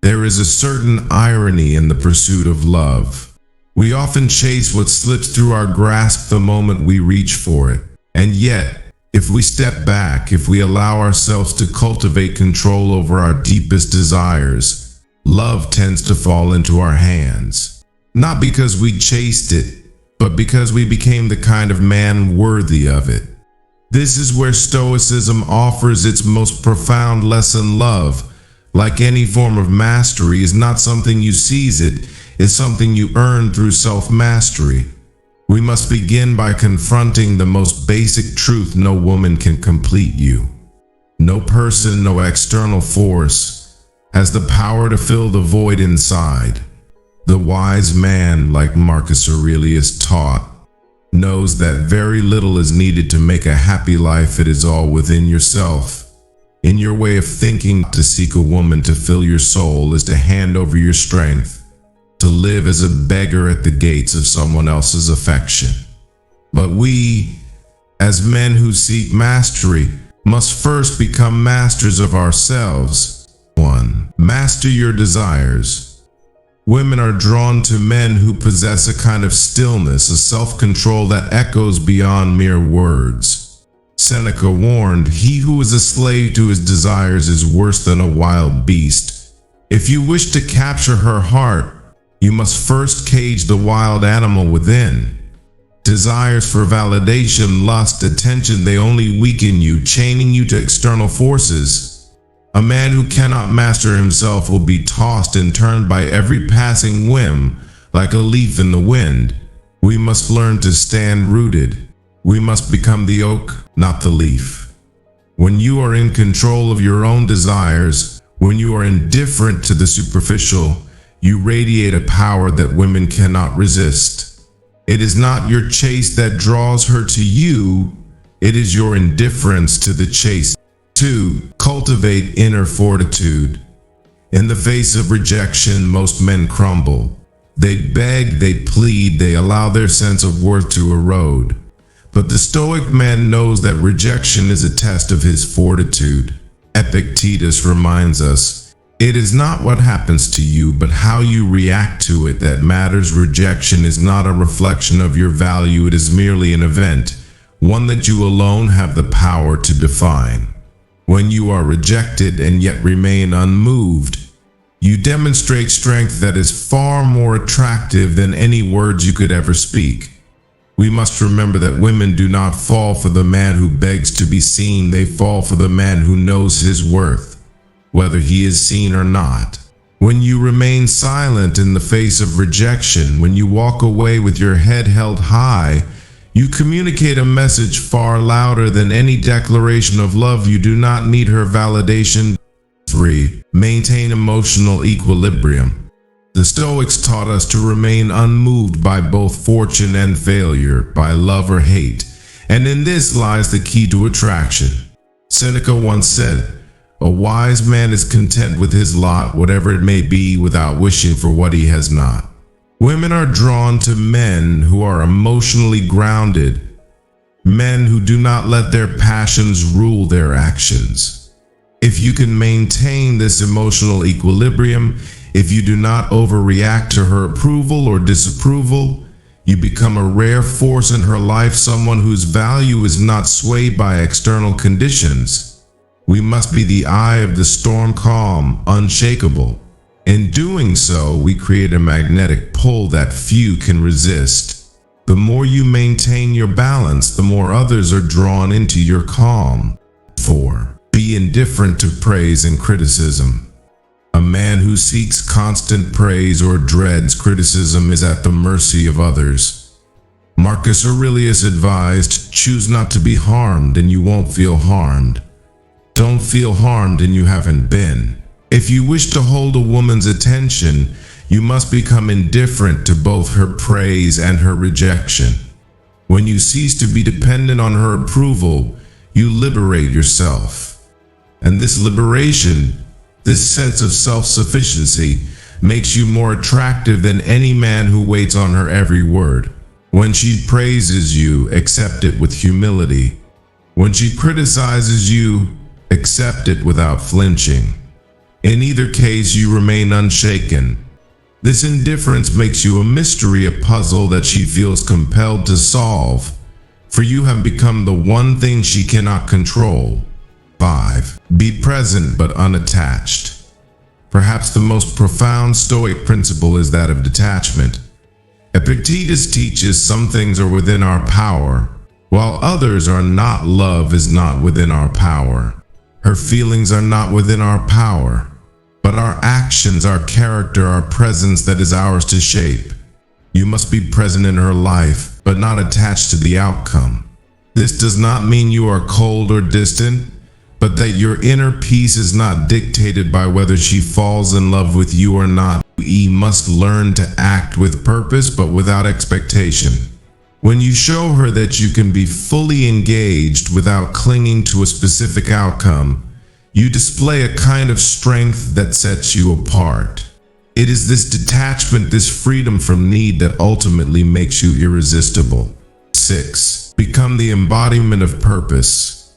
There is a certain irony in the pursuit of love. We often chase what slips through our grasp the moment we reach for it. And yet, if we step back, if we allow ourselves to cultivate control over our deepest desires, love tends to fall into our hands. Not because we chased it, but because we became the kind of man worthy of it. This is where Stoicism offers its most profound lesson. Love, like any form of mastery, is not something you seize, it is something you earn through self-mastery. We must begin by confronting the most basic truth: no woman can complete you. No person, no external force has the power to fill the void inside. The wise man, like Marcus Aurelius taught, knows that very little is needed to make a happy life. It is all within yourself. In your way of thinking, to seek a woman to fill your soul is to hand over your strength, to live as a beggar at the gates of someone else's affection. But we, as men who seek mastery, must first become masters of ourselves. 1. Master your desires. Women are drawn to men who possess a kind of stillness, a self-control that echoes beyond mere words. Seneca warned, "He who is a slave to his desires is worse than a wild beast." If you wish to capture her heart, you must first cage the wild animal within. Desires for validation, lust, attention, they only weaken you, chaining you to external forces. A man who cannot master himself will be tossed and turned by every passing whim, like a leaf in the wind. We must learn to stand rooted. We must become the oak, not the leaf. When you are in control of your own desires, when you are indifferent to the superficial, you radiate a power that women cannot resist. It is not your chase that draws her to you, it is your indifference to the chase. 2. Cultivate inner fortitude. In the face of rejection, most men crumble. They beg, they plead, they allow their sense of worth to erode. But the Stoic man knows that rejection is a test of his fortitude. Epictetus reminds us, "It is not what happens to you, but how you react to it that matters." Rejection is not a reflection of your value, it is merely an event, one that you alone have the power to define. When you are rejected and yet remain unmoved, you demonstrate strength that is far more attractive than any words you could ever speak. We must remember that women do not fall for the man who begs to be seen, they fall for the man who knows his worth, whether he is seen or not. When you remain silent in the face of rejection, when you walk away with your head held high, you communicate a message far louder than any declaration of love. You do not need her validation. 3. Maintain emotional equilibrium. The Stoics taught us to remain unmoved by both fortune and failure, by love or hate, and in this lies the key to attraction. Seneca once said, "A wise man is content with his lot, whatever it may be, without wishing for what he has not." Women are drawn to men who are emotionally grounded, men who do not let their passions rule their actions. If you can maintain this emotional equilibrium, if you do not overreact to her approval or disapproval, you become a rare force in her life, someone whose value is not swayed by external conditions. We must be the eye of the storm, calm, unshakable. In doing so, we create a magnetic pull that few can resist. The more you maintain your balance, the more others are drawn into your calm. 4. Be indifferent to praise and criticism. A man who seeks constant praise or dreads criticism is at the mercy of others. Marcus Aurelius advised, "Choose not to be harmed and you won't feel harmed. Don't feel harmed and you haven't been." If you wish to hold a woman's attention, you must become indifferent to both her praise and her rejection. When you cease to be dependent on her approval, you liberate yourself. And this liberation, this sense of self-sufficiency, makes you more attractive than any man who waits on her every word. When she praises you, accept it with humility. When she criticizes you, accept it without flinching. In either case, you remain unshaken. This indifference makes you a mystery, a puzzle that she feels compelled to solve, for you have become the one thing she cannot control. 5. Be present but unattached. Perhaps the most profound Stoic principle is that of detachment. Epictetus teaches some things are within our power, while others are not. Love is not within our power. Her feelings are not within our power, but our actions, our character, our presence that is ours to shape. You must be present in her life, but not attached to the outcome. This does not mean you are cold or distant, but that your inner peace is not dictated by whether she falls in love with you or not. You must learn to act with purpose, but without expectation. When you show her that you can be fully engaged without clinging to a specific outcome, you display a kind of strength that sets you apart. It is this detachment, this freedom from need that ultimately makes you irresistible. 6. Become the embodiment of purpose.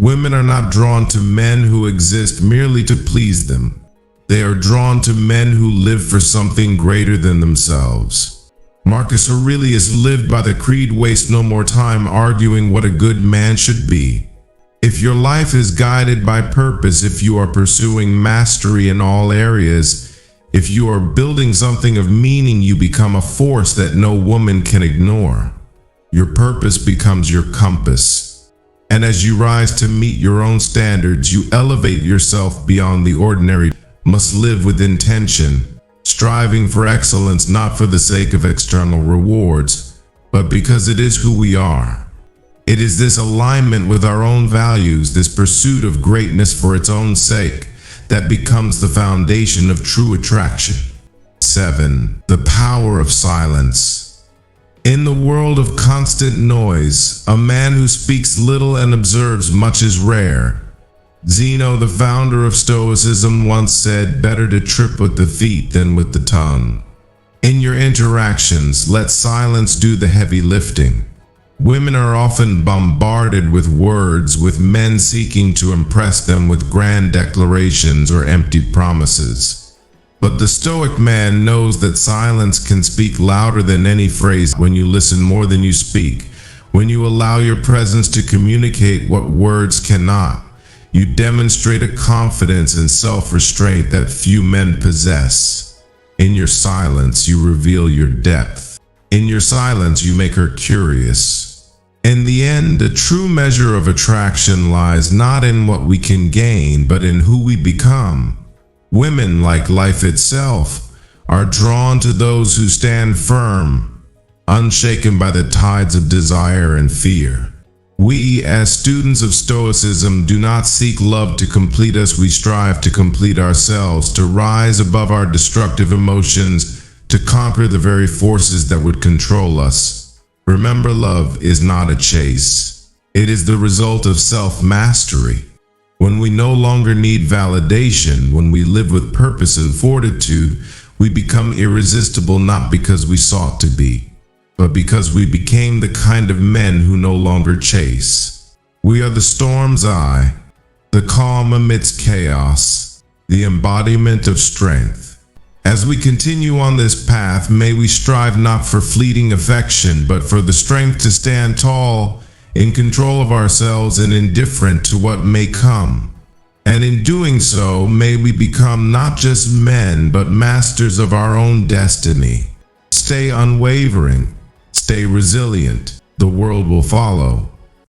Women are not drawn to men who exist merely to please them. They are drawn to men who live for something greater than themselves. Marcus Aurelius lived by the creed, waste no more time arguing what a good man should be. If your life is guided by purpose, if you are pursuing mastery in all areas, if you are building something of meaning, you become a force that no woman can ignore. Your purpose becomes your compass. And as you rise to meet your own standards, you elevate yourself beyond the ordinary. Must live with intention, striving for excellence, not for the sake of external rewards, but because it is who we are. It is this alignment with our own values, this pursuit of greatness for its own sake, that becomes the foundation of true attraction. 7. The power of silence. In the world of constant noise, a man who speaks little and observes much is rare. Zeno, the founder of Stoicism, once said, "Better to trip with the feet than with the tongue." In your interactions, let silence do the heavy lifting. Women are often bombarded with words, with men seeking to impress them with grand declarations or empty promises. But the Stoic man knows that silence can speak louder than any phrase. When you listen more than you speak, when you allow your presence to communicate what words cannot, you demonstrate a confidence and self-restraint that few men possess. In your silence, you reveal your depth. In your silence, you make her curious. In the end, the true measure of attraction lies not in what we can gain, but in who we become. Women, like life itself, are drawn to those who stand firm, unshaken by the tides of desire and fear. We, as students of Stoicism, do not seek love to complete us. We strive to complete ourselves, to rise above our destructive emotions, to conquer the very forces that would control us. Remember, love is not a chase. It is the result of self-mastery. When we no longer need validation, when we live with purpose and fortitude, we become irresistible, not because we sought to be, but because we became the kind of men who no longer chase. We are the storm's eye, the calm amidst chaos, the embodiment of strength. As we continue on this path, may we strive not for fleeting affection, but for the strength to stand tall, in control of ourselves and indifferent to what may come. And in doing so, may we become not just men, but masters of our own destiny. Stay unwavering, stay resilient. The world will follow.